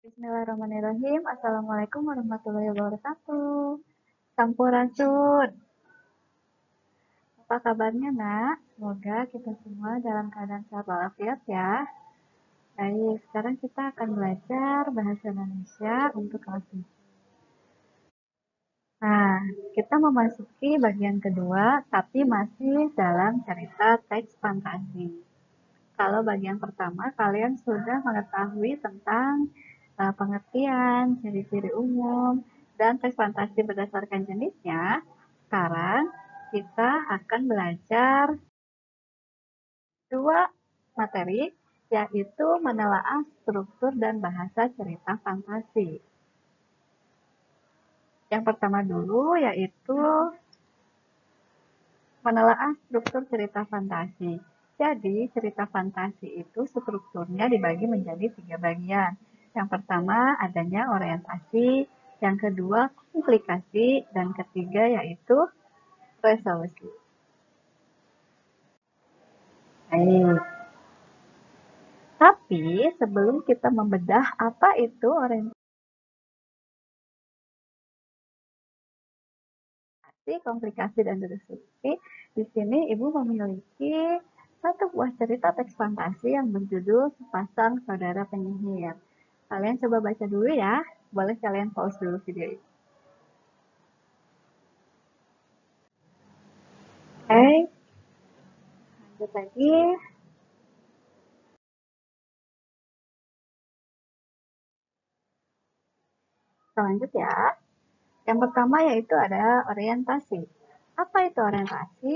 Bismillahirrahmanirrahim. Assalamualaikum warahmatullahi wabarakatuh. Sampurasun. Apa kabarnya, Nak? Semoga kita semua dalam keadaan sehat walafiat ya. Baik, sekarang kita akan belajar bahasa Indonesia untuk kelas 7. Nah, kita memasuki bagian kedua, tapi masih dalam cerita teks fantasi. Kalau bagian pertama, kalian sudah mengetahui tentang pengertian, ciri-ciri umum, dan teks fantasi berdasarkan jenisnya. Sekarang kita akan belajar dua materi, yaitu menelaah struktur dan bahasa cerita fantasi. Yang pertama dulu yaitu menelaah struktur cerita fantasi. Jadi, cerita fantasi itu strukturnya dibagi menjadi 3 bagian. Yang pertama adanya orientasi, yang kedua komplikasi, dan ketiga yaitu resolusi. Baik. Tapi sebelum kita membedah apa itu orientasi, komplikasi, dan resolusi, di sini Ibu memiliki satu buah cerita teks fantasi yang berjudul Sepasang Saudara Penyihir. Kalian coba baca dulu ya. Boleh kalian pause dulu video ini. Oke. Lanjut lagi. Lanjut ya. Yang pertama yaitu ada orientasi. Apa itu orientasi?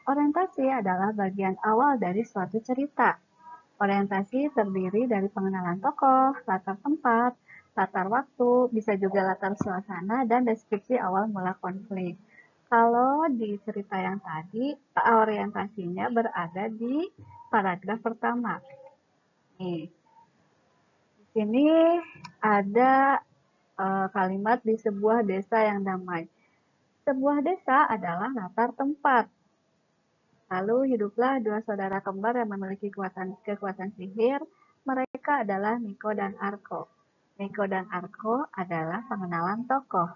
Orientasi adalah bagian awal dari suatu cerita. Orientasi terdiri dari pengenalan tokoh, latar tempat, latar waktu, bisa juga latar suasana, dan deskripsi awal mula konflik. Kalau di cerita yang tadi, orientasinya berada di paragraf pertama. Nih, di sini ada kalimat di sebuah desa yang damai. Sebuah desa adalah latar tempat. Lalu hiduplah dua saudara kembar yang memiliki kekuatan sihir. Mereka adalah Niko dan Arko. Niko dan Arko adalah pengenalan tokoh,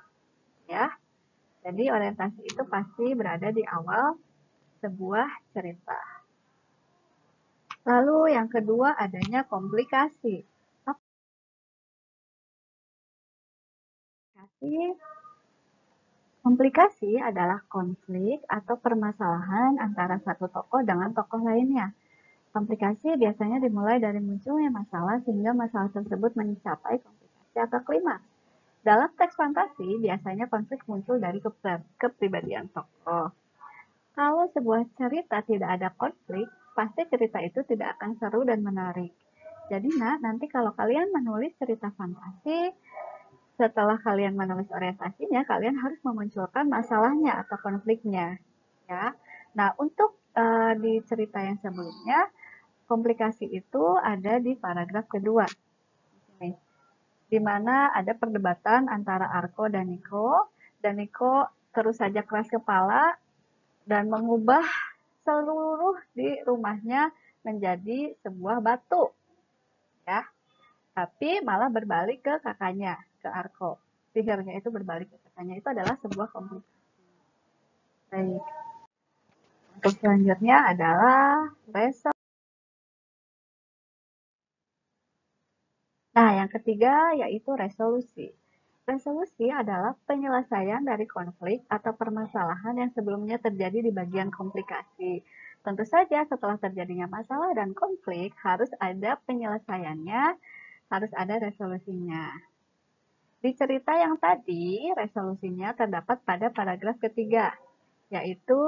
ya. Jadi orientasi itu pasti berada di awal sebuah cerita. Lalu yang kedua adanya komplikasi. Komplikasi adalah konflik atau permasalahan antara satu tokoh dengan tokoh lainnya. Komplikasi biasanya dimulai dari munculnya masalah sehingga masalah tersebut mencapai komplikasi atau klimaks. Dalam teks fantasi, biasanya konflik muncul dari kepribadian tokoh. Kalau sebuah cerita tidak ada konflik, pasti cerita itu tidak akan seru dan menarik. Jadi, nanti kalau kalian menulis cerita fantasi, setelah kalian menulis orientasinya, kalian harus memunculkan masalahnya atau konfliknya. Ya. Nah, untuk di cerita yang sebelumnya, komplikasi itu ada di paragraf kedua. Di mana ada perdebatan antara Arko dan Niko. Dan Niko terus saja keras kepala dan mengubah seluruh di rumahnya menjadi sebuah batu. Ya. Tapi malah berbalik ke kakaknya, ke Arko. Sihirnya itu berbalik ke kakaknya. Itu adalah sebuah komplikasi. Baik. Untuk selanjutnya adalah resolusi. Nah, yang ketiga yaitu resolusi. Resolusi adalah penyelesaian dari konflik atau permasalahan yang sebelumnya terjadi di bagian komplikasi. Tentu saja setelah terjadinya masalah dan konflik harus ada penyelesaiannya, harus ada resolusinya. Di cerita yang tadi, resolusinya terdapat pada paragraf ketiga, yaitu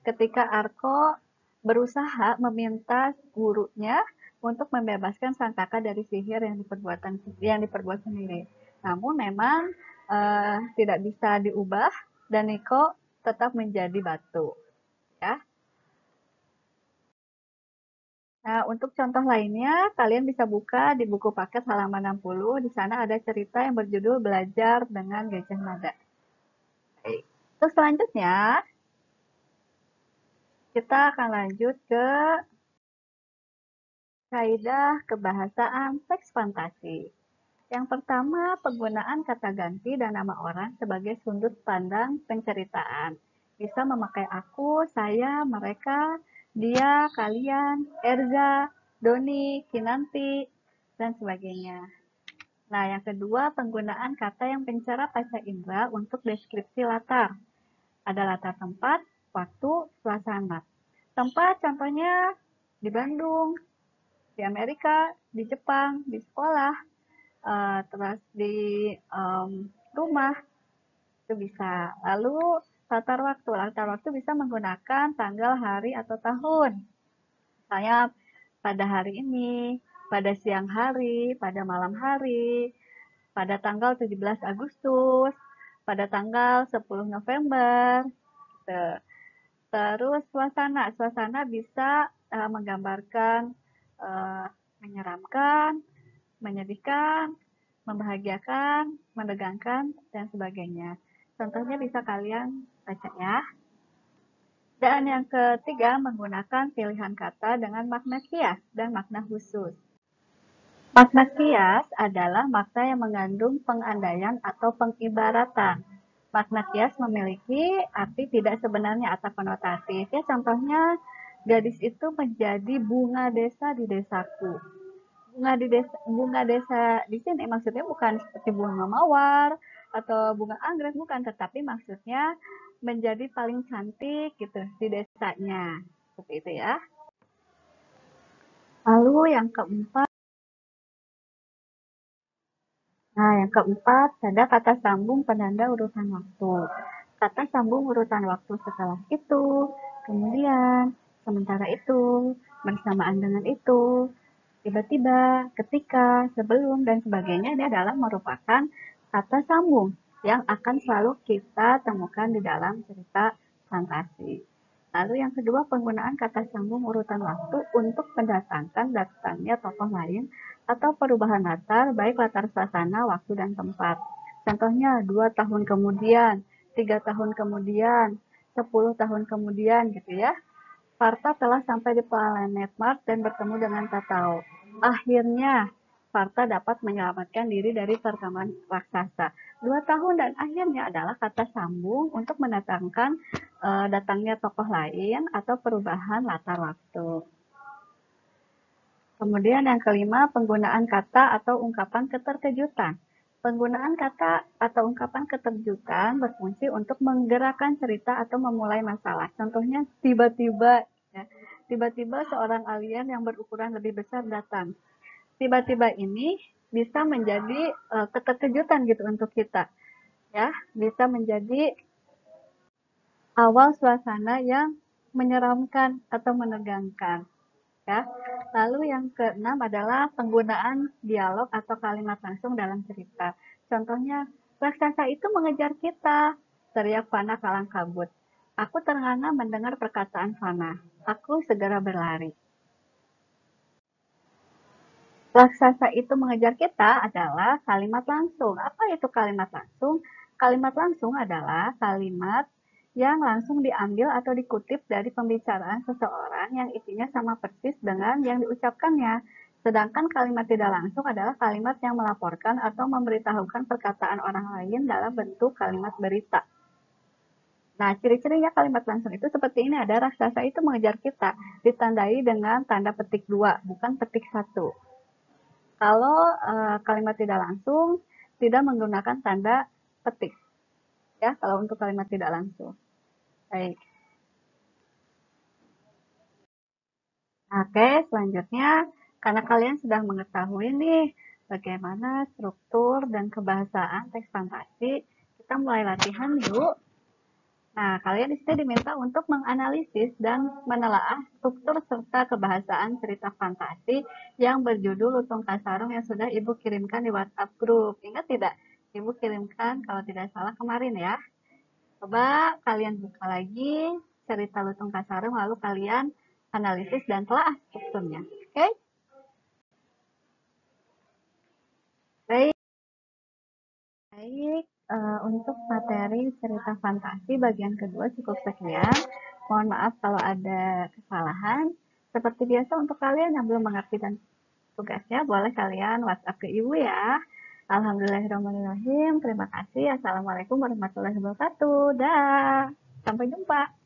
ketika Arko berusaha meminta gurunya untuk membebaskan sang kakak dari sihir yang diperbuat sendiri. Namun memang tidak bisa diubah dan Niko tetap menjadi batu. Ya. Nah, untuk contoh lainnya, kalian bisa buka di buku paket halaman 60. Di sana ada cerita yang berjudul Belajar dengan Gajah Mada. Baik. Terus selanjutnya, kita akan lanjut ke kaidah kebahasaan teks fantasi. Yang pertama, penggunaan kata ganti dan nama orang sebagai sudut pandang penceritaan. Bisa memakai aku, saya, mereka, dia, kalian, Erza, Doni, Kinanti, dan sebagainya. Nah, yang kedua, penggunaan kata yang mencerah panca indera untuk deskripsi latar. Ada latar tempat, waktu, suasana. Tempat contohnya di Bandung, di Amerika, di Jepang, di sekolah, terus di rumah itu bisa. Lalu latar waktu bisa menggunakan tanggal, hari, atau tahun. Misalnya pada hari ini, pada siang hari, pada malam hari, pada tanggal 17 Agustus, pada tanggal 10 November. Gitu. Terus suasana bisa menggambarkan menyeramkan, menyedihkan, membahagiakan, menegangkan, dan sebagainya. Contohnya bisa kalian baca ya. Dan yang ketiga, menggunakan pilihan kata dengan makna kias dan makna khusus. Makna kias adalah makna yang mengandung pengandaian atau pengibaratan. Makna kias memiliki arti tidak sebenarnya atau konotatif. Ya, contohnya, gadis itu menjadi bunga desa di desaku. Bunga desa di sini maksudnya bukan seperti bunga mawar atau bunga anggrek, bukan, tetapi maksudnya menjadi paling cantik gitu di desanya. Seperti itu ya. Lalu yang keempat, ada kata sambung penanda urutan waktu. Kata sambung urutan waktu setelah itu, kemudian, sementara itu, bersamaan dengan itu, tiba-tiba, ketika, sebelum, dan sebagainya, ini adalah merupakan kata sambung yang akan selalu kita temukan di dalam cerita fantasi. Lalu yang kedua, penggunaan kata sambung urutan waktu untuk mendatangkan datangnya tokoh lain atau perubahan latar, baik latar suasana, waktu, dan tempat. Contohnya, 2 tahun kemudian, 3 tahun kemudian, 10 tahun kemudian, gitu ya. Parta telah sampai di planet Mars dan bertemu dengan Tatao. Akhirnya, Parta dapat menyelamatkan diri dari terkaman raksasa. 2 tahun dan akhirnya adalah kata sambung untuk mendatangkan datangnya tokoh lain atau perubahan latar waktu. Kemudian yang kelima, penggunaan kata atau ungkapan keterkejutan. Penggunaan kata atau ungkapan keterkejutan berfungsi untuk menggerakkan cerita atau memulai masalah. Contohnya tiba-tiba, ya, tiba-tiba seorang alien yang berukuran lebih besar datang. Tiba-tiba ini bisa menjadi keterkejutan gitu untuk kita, ya, bisa menjadi awal suasana yang menyeramkan atau menegangkan. Ya. Lalu yang keenam adalah penggunaan dialog atau kalimat langsung dalam cerita. Contohnya, raksasa itu mengejar kita, teriak Fana kalang kabut. Aku ternganga mendengar perkataan Fana. Aku segera berlari. Raksasa itu mengejar kita adalah kalimat langsung. Apa itu kalimat langsung? Kalimat langsung adalah kalimat yang langsung diambil atau dikutip dari pembicaraan seseorang yang isinya sama persis dengan yang diucapkannya. Sedangkan kalimat tidak langsung adalah kalimat yang melaporkan atau memberitahukan perkataan orang lain dalam bentuk kalimat berita. Nah, ciri-cirinya kalimat langsung itu seperti ini. Ada raksasa itu mengejar kita, ditandai dengan tanda petik 2, bukan petik 1. Kalau kalimat tidak langsung, tidak menggunakan tanda petik. Ya, kalau untuk kalimat tidak langsung. Baik. Oke, selanjutnya, karena kalian sudah mengetahui nih bagaimana struktur dan kebahasaan teks fantasi, kita mulai latihan yuk. Nah, kalian di sini diminta untuk menganalisis dan menelaah struktur serta kebahasaan cerita fantasi yang berjudul Lutung Kasarung yang sudah Ibu kirimkan di WhatsApp grup. Ingat tidak? Ibu kirimkan kalau tidak salah kemarin ya. Coba kalian buka lagi cerita Lutung Kasarung lalu kalian analisis dan telaah strukturnya. Oke? Baik. Baik, untuk materi cerita fantasi bagian kedua cukup sekian. Mohon maaf kalau ada kesalahan. Seperti biasa untuk kalian yang belum mengerti dan tugasnya, boleh kalian WhatsApp ke Ibu ya. Alhamdulillahirrahmanirrahim. Terima kasih. Assalamualaikum warahmatullahi wabarakatuh. Dah. Sampai jumpa.